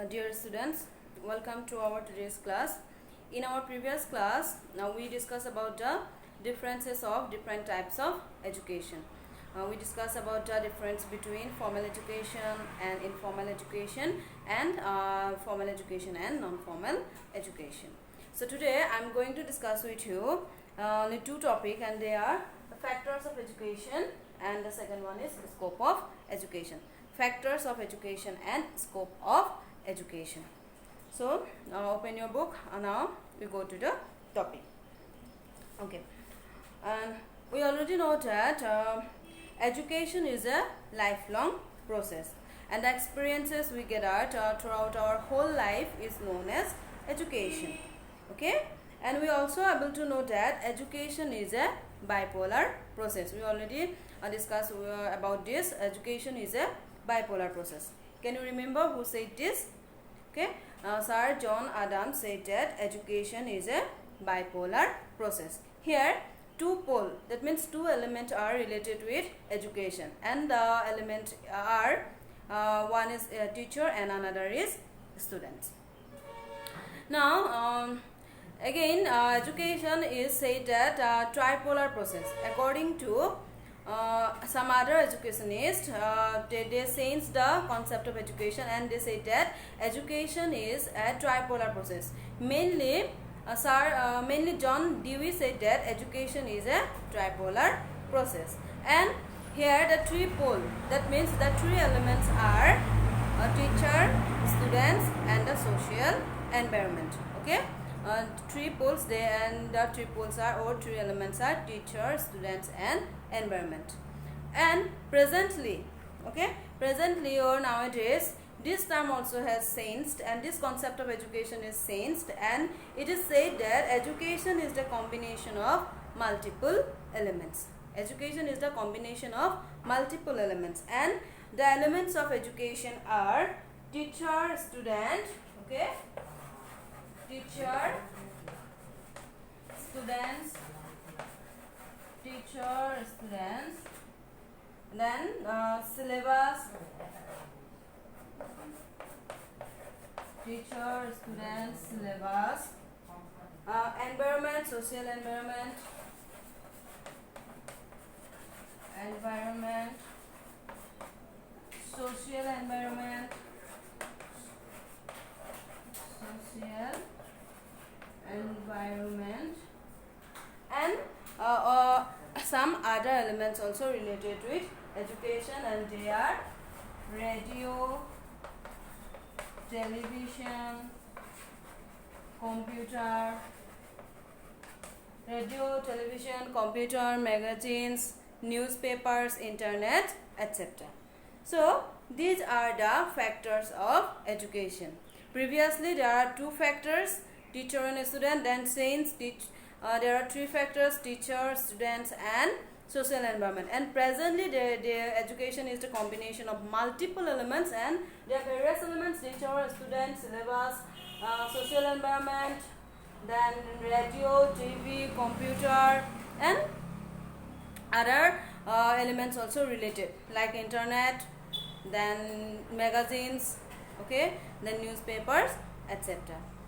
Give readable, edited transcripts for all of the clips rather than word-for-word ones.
Dear students, welcome to our today's class. In our previous class, now we discuss about the differences of different types of education. We discuss about the difference between formal education and informal education and formal education and non-formal education. So today I am going to discuss with you only two topics, and they are the factors of education and the second one is scope of education. Factors of education and scope of education. So open your book and now we go to the topic. Okay, and we already know that education is a lifelong process, and the experiences we get out throughout our whole life is known as education. Okay, and we also able to know that education is a bipolar process. We already discussed about this. Education is a bipolar process. Can you remember who said this? Okay, Sir John Adams said that education is a bipolar process. Here two pole, that means two elements are related with education, and the elements are one is a teacher and another is students. Now again education is said that tripolar process. According to some other educationists, they change the concept of education and they say that education is a tripolar process. Mainly mainly John Dewey said that education is a tripolar process, and here the three pole, that means the three elements are teacher, students and the social environment. Okay, three poles and the three poles are, or three elements are teacher, students and environment. And presently, okay, presently or nowadays this term also has changed, and this concept of education is changed, and it is said that education is the combination of multiple elements. Education is the combination of multiple elements, and the elements of education are teacher, student, okay, teacher, students, teacher, students, then syllabus, teacher, students, syllabus, environment, social environment, environment, social environment, social environment, and some other elements also related with education, and they are radio, television, computer, radio, television, computer, magazines, newspapers, internet, etc. So these are the factors of education. Previously there are two factors, teacher and student, then since there are three factors, teacher, students and social environment, and presently the education is the combination of multiple elements, and there are various elements: teacher, student, syllabus, social environment, then radio, TV, computer and other elements also related like internet, then magazines, okay, then newspapers, etc.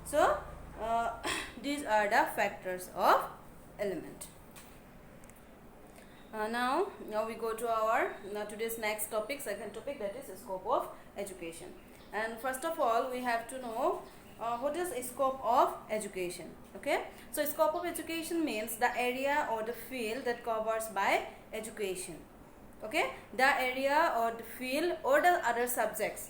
So these are the factors of element. Now we go to our today's next topic, second topic, that is scope of education. And first of all we have to know what is scope of education. Okay, so scope of education means the area or the field that covers by education. Okay, the area or the field or the other subjects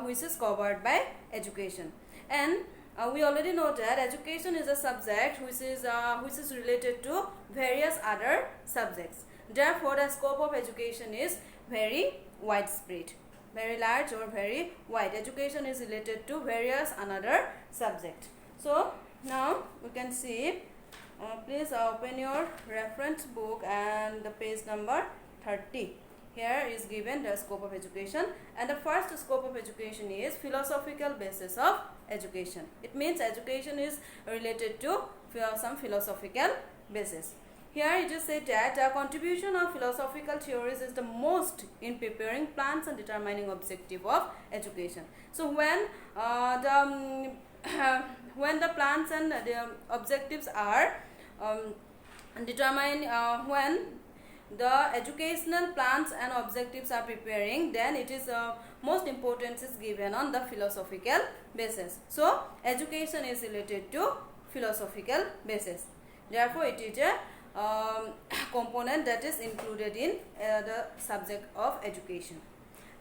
which is covered by education. And we already know that education is a subject which is related to various other subjects. Therefore the scope of education is very widespread, very large or very wide. Education is related to various another subject. So now we can see, please open your reference book and the page number 30. Here is given the scope of education, and the first scope of education is philosophical basis of education. It means education is related to some philosophical basis. Here it is said that contribution of philosophical theories is the most in preparing plans and determining objective of education. So when when the plans and the objectives are determined, when the educational plans and objectives are preparing, then it is most importance is given on the philosophical basis. So education is related to philosophical basis. Therefore it is a component that is included in the subject of education.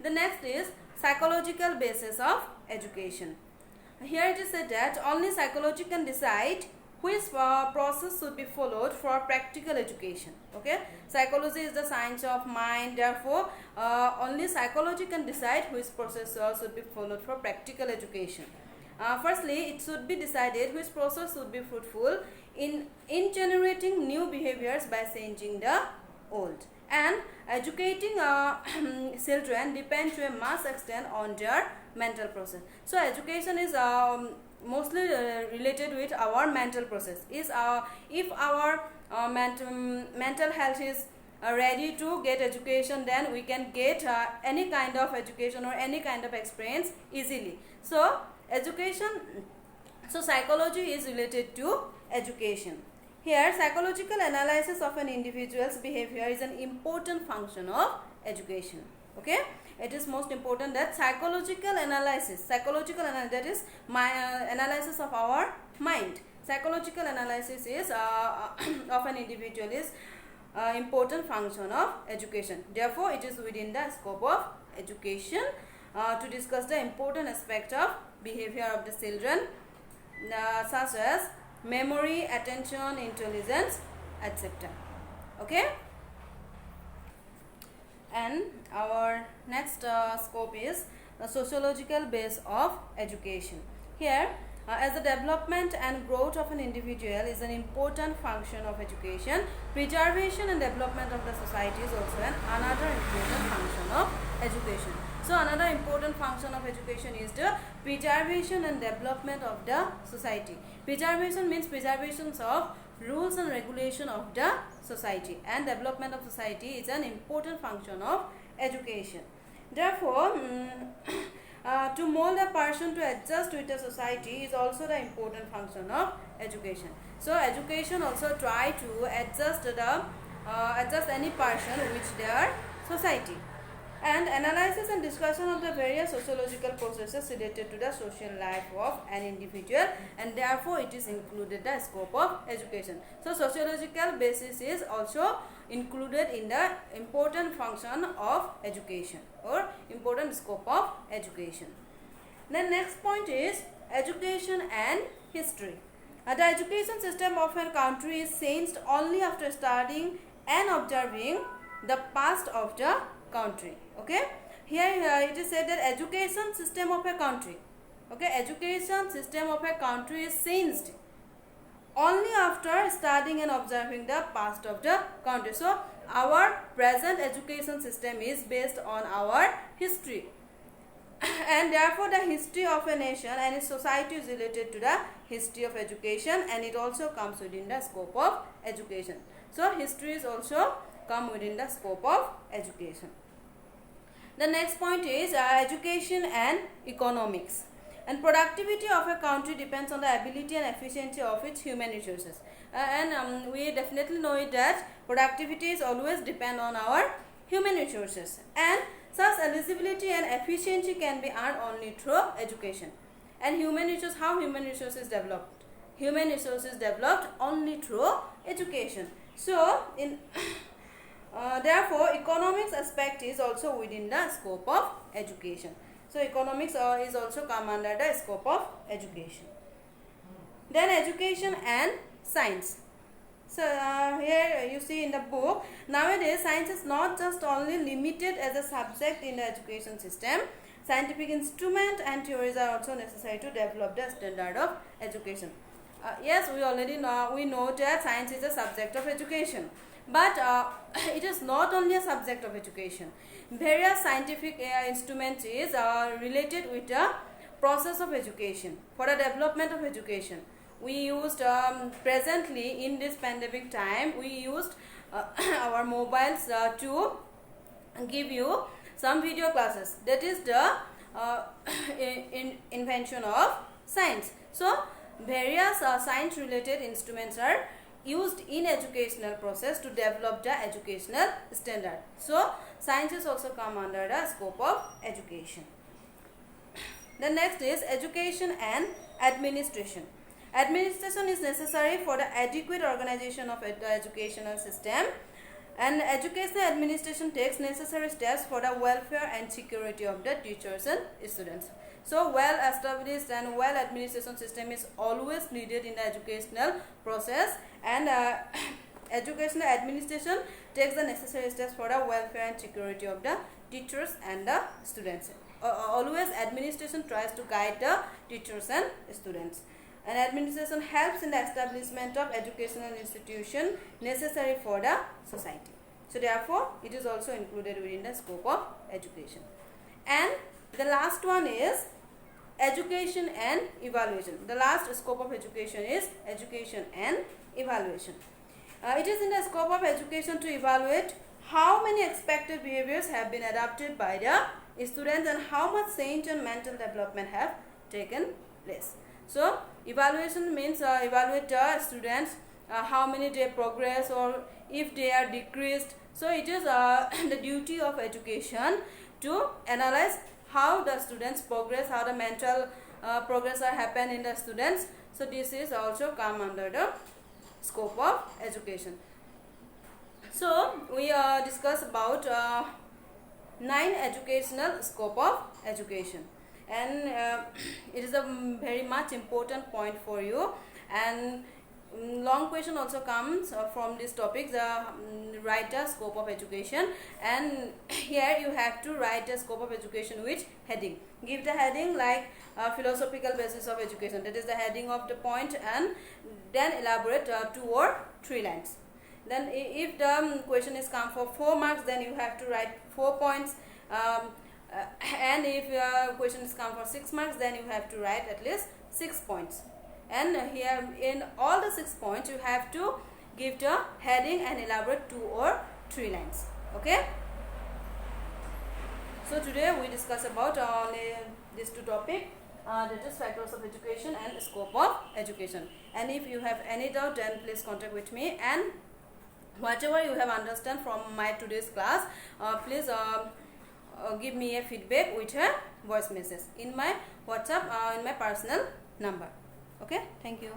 The next is psychological basis of education. Here it is said that only psychology can decide which process should be followed for practical education. Okay, psychology is the science of mind. Therefore only psychology can decide which process should be followed for practical education. Firstly, it should be decided which process should be fruitful in generating new behaviors by changing the old, and educating children depend to a mass extent on their mental process. So education is mostly related with our mental process. Is if our mental health is ready to get education, then we can get any kind of education or any kind of experience easily. So education, so psychology is related to education. Here psychological analysis of an individual's behavior is an important function of education. Okay, it is most important that psychological analysis, that is my analysis of our mind. Psychological analysis is of an individual is important function of education. Therefore it is within the scope of education to discuss the important aspect of behavior of the children, such as memory, attention, intelligence, etc. Okay, and our next scope is the sociological base of education. Here as the development and growth of an individual is an important function of education, preservation and development of the society is also another important function of education. So another important function of education is the preservation and development of the society. Preservation means preservation of rules and regulation of the society, and development of society is an important function of education. Therefore to mold a person to adjust with the society is also the important function of education. So education also try to adjust any person with their society. And analysis and discussion of the various sociological processes related to the social life of an individual, and therefore it is included the scope of education. So sociological basis is also included in the important function of education or important scope of education. The next point is education and history. The education system of a country is changed only after studying and observing the past of the country. Okay, here it is said that education system of a country, okay, education system of a country is changed only after studying and observing the past of the country. So our present education system is based on our history, and therefore the history of a nation and its society is related to the history of education, and it also comes within the scope of education. So history is also come within the scope of education. The next point is education and economics. And productivity of a country depends on the ability and efficiency of its human resources. We definitely know it that productivity is always depend on our human resources, and such eligibility and efficiency can be earned only through education. And human resources, how human resources developed? Human resources developed only through education. So in therefore economics aspect is also within the scope of education. So economics is also come under the scope of education. Then education and science. So here you see in the book, nowadays science is not just only limited as a subject in the education system. Scientific instruments and theories are also necessary to develop the standard of education. Yes, we already know that science is a subject of education, but it is not only a subject of education. Various scientific instruments is related with the process of education, for the development of education. we used presently in this pandemic time, we used our mobiles to give you some video classes. That is the invention of science. So various science related instruments are used in educational process to develop the educational standard. So sciences also come under the scope of education. The next is education and administration. Administration is necessary for the adequate organization of the educational system, and educational administration takes necessary steps for the welfare and security of the teachers and students. So well established and well administration system is always needed in the educational process, and educational administration takes the necessary steps for the welfare and security of the teachers and the students. Always administration tries to guide the teachers and students, and administration helps in the establishment of educational institution necessary for the society. So therefore it is also included within the scope of education. And the last one is education and evaluation. The last scope of education is education and evaluation. It is in the scope of education to evaluate how many expected behaviors have been adopted by the students and how much change and mental development have taken place. So evaluation means evaluate the students, how many they progress or if they are decreased. So it is the duty of education to analyze how the students progress, how the mental progress are happen in the students. So this is also come under the scope of education. So we discuss about 9 educational scope of education, and it is a very much important point for you, and long question also comes from this topic, the write a scope of education, and here you have to write a scope of education with heading. Give the heading like philosophical basis of education, that is the heading of the point, and then elaborate 2 or 3 lines. Then if the question is come for 4 marks, then you have to write 4 points, and if question is come for 6 marks, then you have to write at least 6 points. And here in all the 6 points you have to give the heading and elaborate 2 or 3 lines. Okay, so today we discuss about only these 2 topics, that is factors of education and scope of education. And if you have any doubt, then please contact with me, and whatever you have understand from my today's class, please give me a feedback with a voice message in my WhatsApp, in my personal number. Okay, thank you.